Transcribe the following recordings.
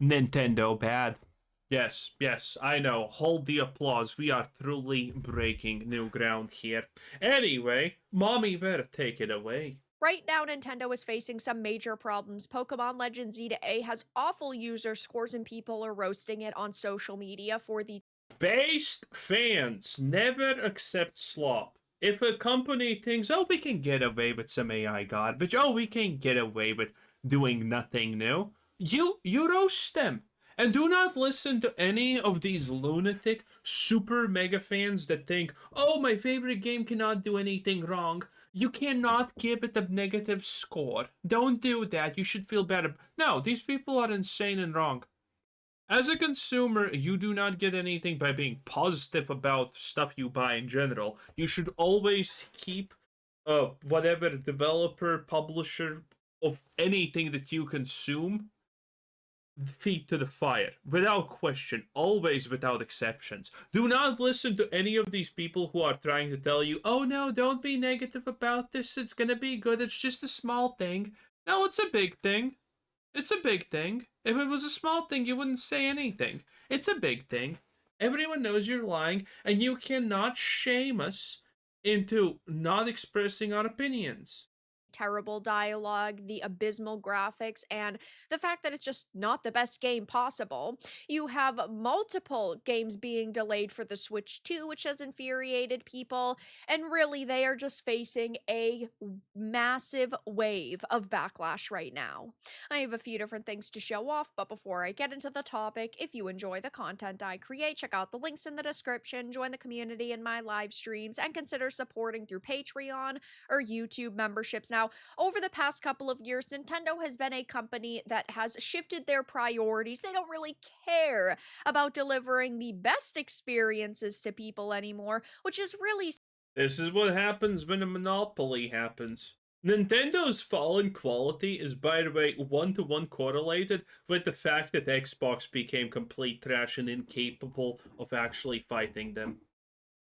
Nintendo bad. Yes, yes, I know. Hold the applause. We are truly breaking new ground here. Anyway, Mommy better take it away. Right now, Nintendo is facing some major problems. Pokemon Legends Z-A has awful user scores, and people are roasting it on social media for the Based fans never accept slop. If a company thinks, oh, we can get away with some AI garbage, oh, we can get away with doing nothing new, you roast them. And do not listen to any of these lunatic super mega fans that think, oh, my favorite game cannot do anything wrong. You cannot give it a negative score. Don't do that. You should feel better. No, these people are insane and wrong. As a consumer, you do not get anything by being positive about stuff you buy in general. You should always keep whatever developer, publisher of anything that you consume feet to the fire, without question, always without exceptions. Do not listen to any of these people who are trying to tell you, oh no, don't be negative about this, it's gonna be good, it's just a small thing. No, it's a big thing. It's a big thing. If it was a small thing, you wouldn't say anything. It's a big thing. Everyone knows you're lying, and you cannot shame us into not expressing our opinions. terrible dialogue, the abysmal graphics, and the fact that it's just not the best game possible. You have multiple games being delayed for the Switch 2, which has infuriated people, and really they are just facing a massive wave of backlash right now. I have a few different things to show off, but before I get into the topic, if you enjoy the content I create, check out the links in the description, join the community in my live streams, and consider supporting through Patreon or YouTube memberships. Now, over the past couple of years, Nintendo has been a company that has shifted their priorities. They don't really care about delivering the best experiences to people anymore, which is really This is what happens when a monopoly happens. Nintendo's fallen quality is, by the way, one-to-one correlated with the fact that Xbox became complete trash and incapable of actually fighting them.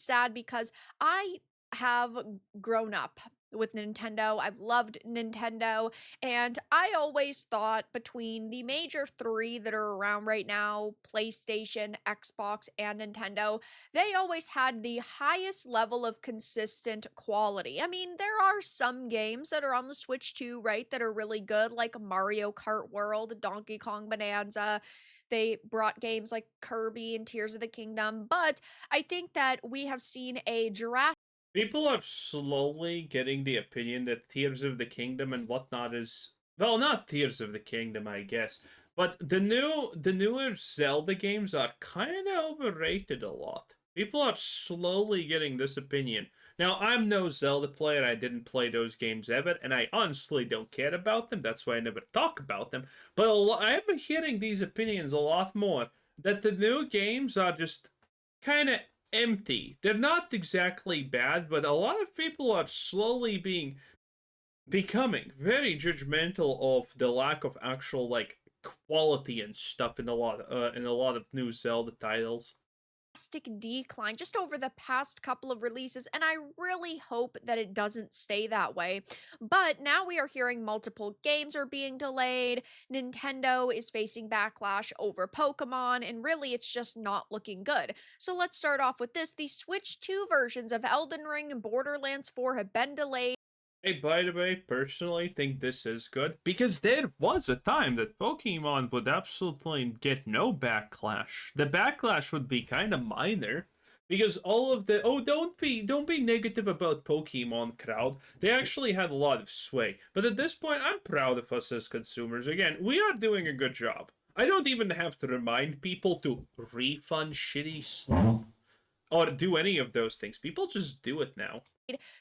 sad because I have grown up with Nintendo. I've loved Nintendo, and I always thought between the major three that are around right now, PlayStation, Xbox, and Nintendo, they always had the highest level of consistent quality. I mean, there are some games that are on the Switch too, right, that are really good, like Mario Kart World, Donkey Kong Bonanza. They brought games like Kirby and Tears of the Kingdom, but I think that we have seen a drastic People are slowly getting the opinion that Tears of the Kingdom and whatnot is, well, not Tears of the Kingdom, I guess, but the newer Zelda games are kind of overrated a lot. People are slowly getting this opinion. Now, I'm no Zelda player. I didn't play those games ever, and I honestly don't care about them. That's why I never talk about them. But I've been hearing these opinions a lot more, that the new games are just kind of empty. They're not exactly bad, but a lot of people are slowly becoming very judgmental of the lack of actual like quality and stuff in a lot of new Zelda titles. decline just over the past couple of releases, and I really hope that it doesn't stay that way. But now we are hearing multiple games are being delayed. Nintendo is facing backlash over Pokemon, and really it's just not looking good. So let's start off with this. The Switch 2 versions of Elden Ring and Borderlands 4 have been delayed. Hey, by the way, personally think this is good because there was a time that Pokemon would absolutely get no backlash. The backlash would be kind of minor because all of the don't be negative about Pokemon crowd. They actually had a lot of sway. But at this point, I'm proud of us as consumers. Again, we are doing a good job. I don't even have to remind people to refund shitty slop or do any of those things. People just do it now.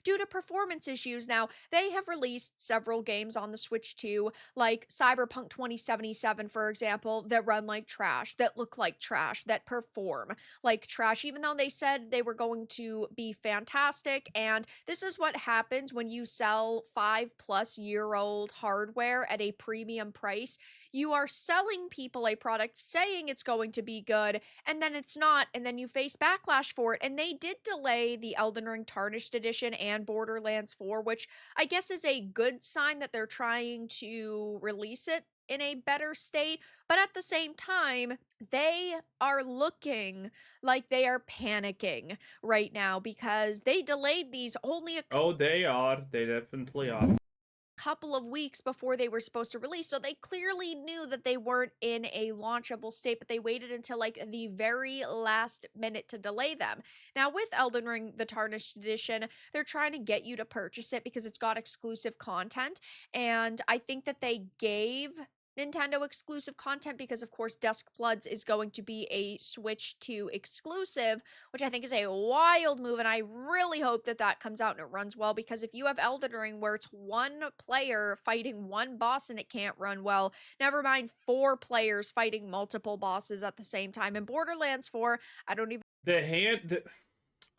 Due to performance issues. Now, they have released several games on the Switch 2, like Cyberpunk 2077, for example, that run like trash, that look like trash, that perform like trash, even though they said they were going to be fantastic. And this is what happens when you sell 5+ year old hardware at a premium price. You are selling people a product saying it's going to be good, and then it's not, and then you face backlash for it. And they did delay the Elden Ring Tarnished Edition and Borderlands 4, which I guess is a good sign that they're trying to release it in a better state, but at the same time, they are looking like they are panicking right now because they delayed these only a Oh, they are. They definitely are. couple of weeks before they were supposed to release. So they clearly knew that they weren't in a launchable state, but they waited until like the very last minute to delay them. Now, with Elden Ring, the Tarnished Edition, they're trying to get you to purchase it because it's got exclusive content. And I think that they gave Nintendo exclusive content because, of course, Dusk Bloods is going to be a Switch 2 exclusive, which I think is a wild move. And I really hope that that comes out and it runs well because if you have Elden Ring where it's one player fighting one boss and it can't run well, never mind four players fighting multiple bosses at the same time. In Borderlands 4, I don't even.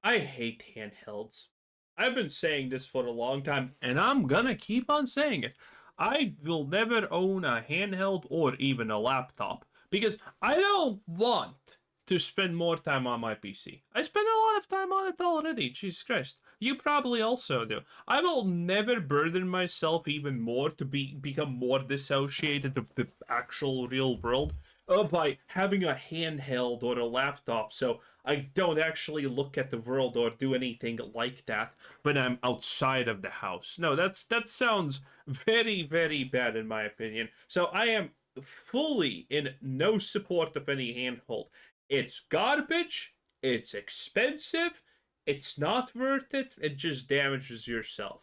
I hate handhelds. I've been saying this for a long time, and I'm gonna keep on saying it. I will never own a handheld or even a laptop because I don't want to spend more time on my PC. I spend a lot of time on it already, Jesus Christ. You probably also do. I will never burden myself even more to become more dissociated of the actual real world by having a handheld or a laptop so I don't actually look at the world or do anything like that when I'm outside of the house. No, that sounds very, very bad in my opinion. So I am fully in no support of any handhold. It's garbage, it's expensive, it's not worth it, it just damages yourself.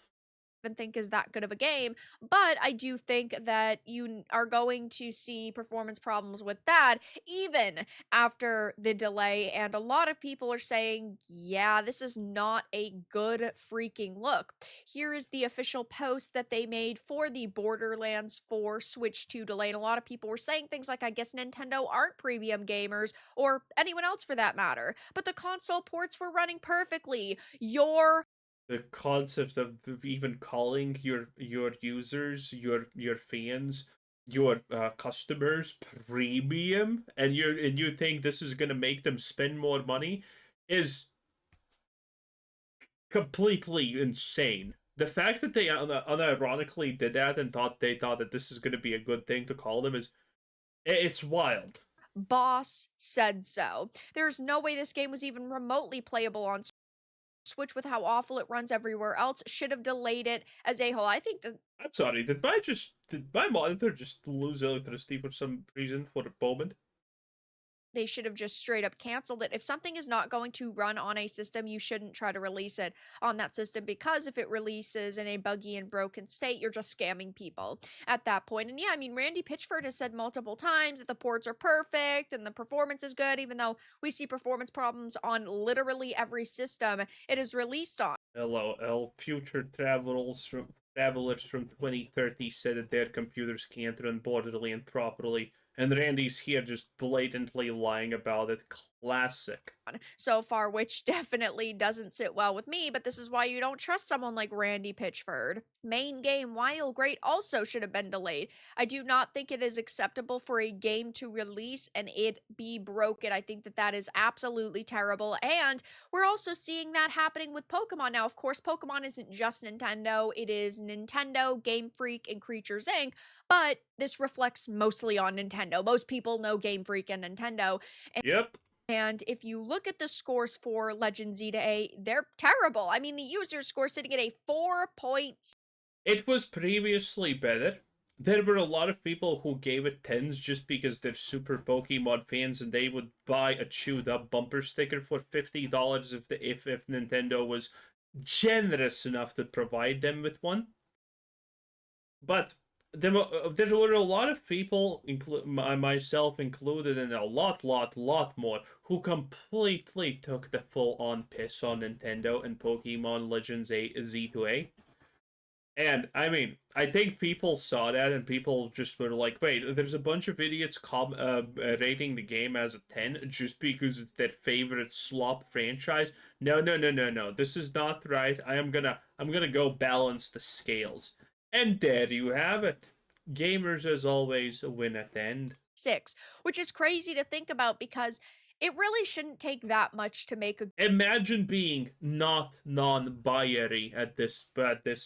Think is that good of a game, but I do think that you are going to see performance problems with that even after the delay. And a lot of people are saying, yeah, this is not a good freaking look. Here is the official post that they made for the Borderlands 4 Switch 2 delay. And a lot of people were saying things like, I guess Nintendo aren't premium gamers or anyone else for that matter, but the console ports were running perfectly. Your The concept of even calling your users, your fans, your customers premium, and you think this is gonna make them spend more money, is completely insane. The fact that they unironically did that and thought that this is gonna be a good thing to call them is it's wild. boss said so. There's no way this game was even remotely playable on Switch with how awful it runs everywhere else. Should have delayed it as a whole. I think that I'm sorry. Did my monitor just lose electricity for some reason for a moment? they should have just straight up canceled it. If something is not going to run on a system, you shouldn't try to release it on that system because if it releases in a buggy and broken state, you're just scamming people at that point. And yeah, I mean, Randy Pitchford has said multiple times that the ports are perfect and the performance is good, even though we see performance problems on literally every system it is released on. LOL. Future travelers from 2030 said that their computers can't run Borderland properly, and Randy's here just blatantly lying about it. Classic. So far, which definitely doesn't sit well with me, but this is why you don't trust someone like Randy Pitchford. Main game, while great, also should have been delayed. I do not think it is acceptable for a game to release and it be broken. I think that that is absolutely terrible. And we're also seeing that happening with Pokemon now. Of course, Pokemon isn't just Nintendo, it is Nintendo, Game Freak, and Creatures Inc., but this reflects mostly on Nintendo. Most people know Game Freak and Nintendo. Yep. And if you look at the scores for Legend Z to A, they're terrible. I mean, the user score sitting at a 4.6. It was previously better. There were a lot of people who gave it 10s just because they're super Pokemon fans and they would buy a chewed up bumper sticker for $50 if Nintendo was generous enough to provide them with one. But there were a lot of people, myself included, and a lot more, who completely took the full-on piss on Nintendo and Pokemon Legends Z to A. And, I mean, I think people saw that and people just were like, wait, there's a bunch of idiots rating the game as a 10 just because it's their favorite slop franchise. No, no, no, no, no. This is not right. I'm gonna go balance the scales. And there you have it. Gamers, as always, win at the end. Which is crazy to think about because It really shouldn't take that much to make a Imagine being not non-binary at this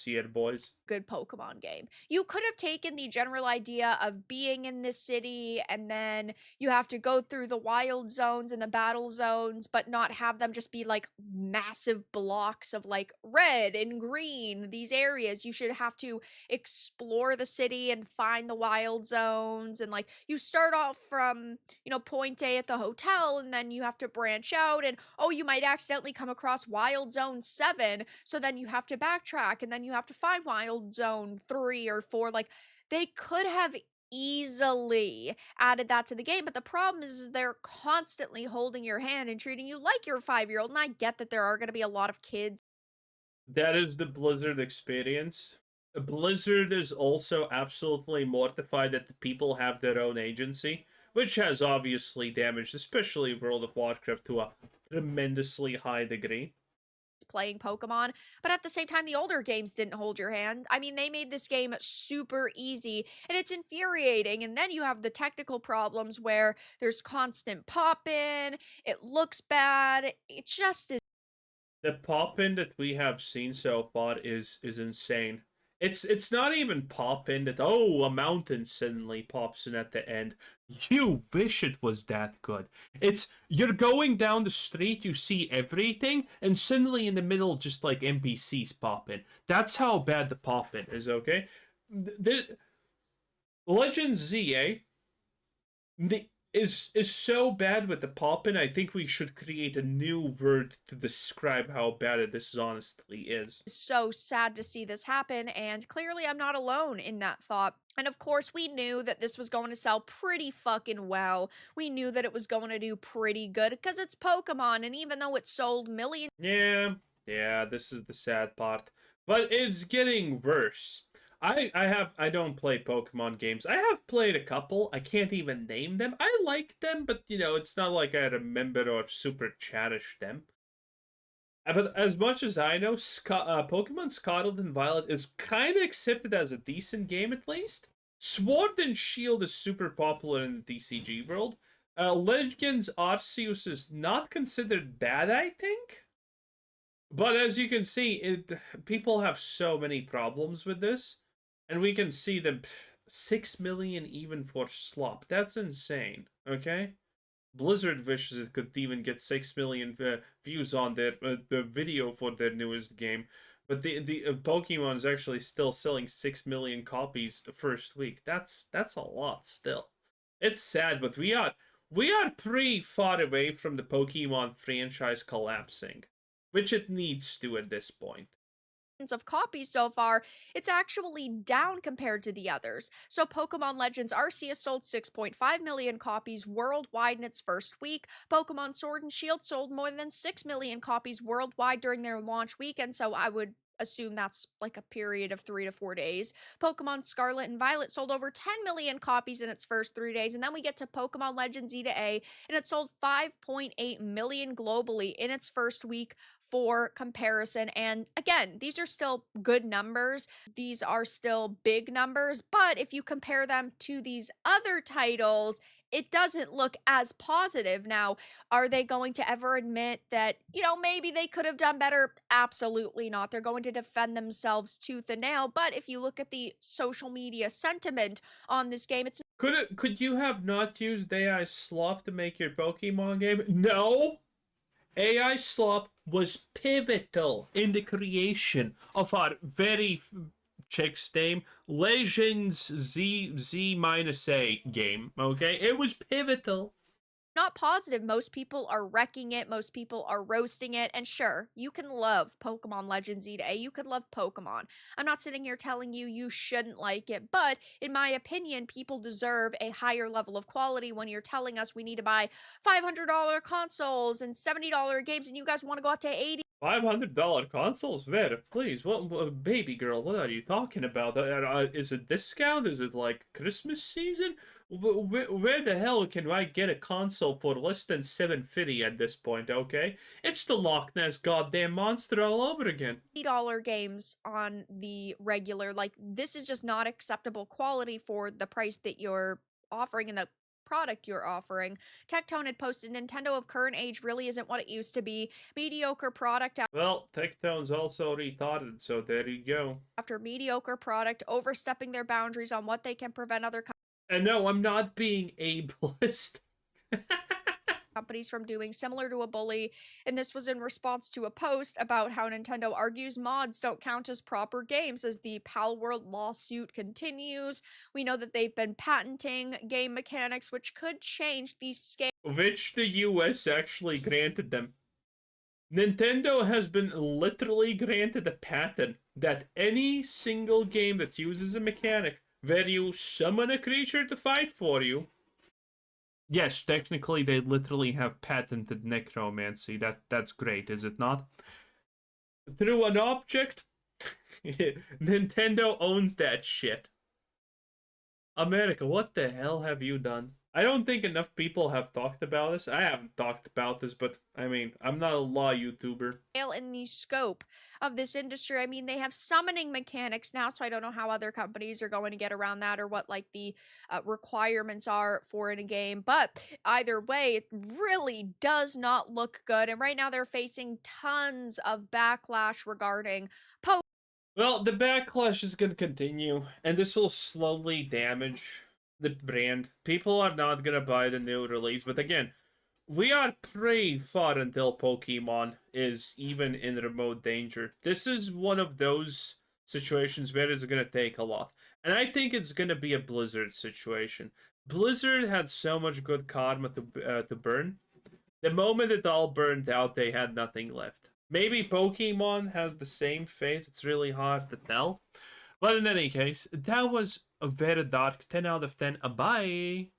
year, boys. good Pokemon game. You could have taken the general idea of being in this city and then you have to go through the wild zones and the battle zones, but not have them just be like massive blocks of like red and green, these areas. You should have to explore the city and find the wild zones. And like you start off from, point A at the hotel and then you have to branch out and oh, you might accidentally come across Wild Zone 7. So then you have to backtrack and then you have to find Wild Zone 3 or 4. Like they could have easily added that to the game, but the problem is they're constantly holding your hand and treating you like you're a 5-year-old. And I get that there are going to be a lot of kids That is the Blizzard experience. Blizzard is also absolutely mortified that the people have their own agency, which has obviously damaged, especially World of Warcraft, to a tremendously high degree. playing Pokemon, but at the same time, the older games didn't hold your hand. I mean, they made this game super easy and it's infuriating. And then you have the technical problems where there's constant pop in, it looks bad, it just is. The pop-in that we have seen so far is insane. It's not even pop-in that, oh, a mountain suddenly pops in at the end. You wish it was that good. It's you're going down the street, you see everything, and suddenly in the middle just like NPCs pop in. That's how bad the pop-in is, okay? The Legend ZA is so bad with the pop-in. I think we should create a new word to describe how bad this honestly is. So sad to see this happen, and clearly I'm not alone in that thought. And of course, we knew that this was going to sell pretty fucking well. We knew that it was going to do pretty good because it's Pokemon, and even though it sold millions Yeah, this is the sad part. But it's getting worse. I don't play Pokemon games. I have played a couple. I can't even name them. I like them, but it's not like I remember or super cherish them. But as much as I know, Pokemon Scarlet and Violet is kind of accepted as a decent game at least. Sword and Shield is super popular in the TCG world. Legends Arceus is not considered bad, I think. But as you can see, people have so many problems with this. And we can see the 6 million even for slop. That's insane, okay? Blizzard wishes it could even get 6 million views on their the video for their newest game, but the Pokemon is actually still selling 6 million copies the first week. That's a lot still. It's sad, but we are pretty far away from the Pokemon franchise collapsing, which it needs to at this point. of copies so far, it's actually down compared to the others. So Pokemon Legends Arceus sold 6.5 million copies worldwide in its first week. Pokemon Sword and Shield sold more than 6 million copies worldwide during their launch weekend, so I would assume that's like a period of 3 to 4 days. Pokemon Scarlet and Violet sold over 10 million copies in its first 3 days, and then we get to Pokemon Legends E to A, and it sold 5.8 million globally in its first week for comparison. And again, these are still good numbers. These are still big numbers, but if you compare them to these other titles, it doesn't look as positive. Now, are they going to ever admit that, maybe they could have done better? Absolutely not. They're going to defend themselves tooth and nail. But if you look at the social media sentiment on this game, it's Could you have not used AI slop to make your Pokemon game? No. AI slop was pivotal in the creation of our very chick's name, Legends Z minus A game. Okay, it was pivotal. not positive. Most people are wrecking it. Most people are roasting it. And sure, you can love Pokemon Legends E to A. You could love Pokemon. I'm not sitting here telling you you shouldn't like it, but in my opinion, people deserve a higher level of quality when you're telling us we need to buy $500 consoles and $70 games and you guys want to go up to 80. $500 consoles? Where? Please, what, baby girl, what are you talking about? Is it discount? Is it like Christmas season? Where the hell can I get a console for less than $750 at this point, okay? It's the Loch Ness goddamn monster all over again. $80 games on the regular. Like, this is just not acceptable quality for the price that you're offering and the product you're offering. Tectone had posted Nintendo of current age really isn't what it used to be. Mediocre product Well, Tectone's also retarded, so there you go. after mediocre product, overstepping their boundaries on what they can prevent other And no, I'm not being ableist. companies from doing, similar to a bully, and this was in response to a post about how Nintendo argues mods don't count as proper games as the Palworld lawsuit continues. We know that they've been patenting game mechanics which could change the scale Which the US actually granted them. Nintendo has been literally granted a patent that any single game that uses a mechanic where you summon a creature to fight for you. Yes, technically they literally have patented necromancy. That's great, is it not? Through an object, Nintendo owns that shit. America, what the hell have you done? I don't think enough people have talked about this. I haven't talked about this, but I mean, I'm not a law YouTuber. in the scope of this industry. I mean, they have summoning mechanics now, so I don't know how other companies are going to get around that or what like the requirements are for in a game. But either way, it really does not look good. And right now, they're facing tons of backlash regarding Well, the backlash is going to continue, and this will slowly damage the brand. People are not going to buy the new release, but again, we are pretty far until Pokemon is even in remote danger. This is one of those situations where it's going to take a lot. And I think it's going to be a Blizzard situation. Blizzard had so much good karma to burn. The moment it all burned out, they had nothing left. Maybe Pokemon has the same fate. It's really hard to tell. But in any case, that was a very dark 10 out of 10. Bye!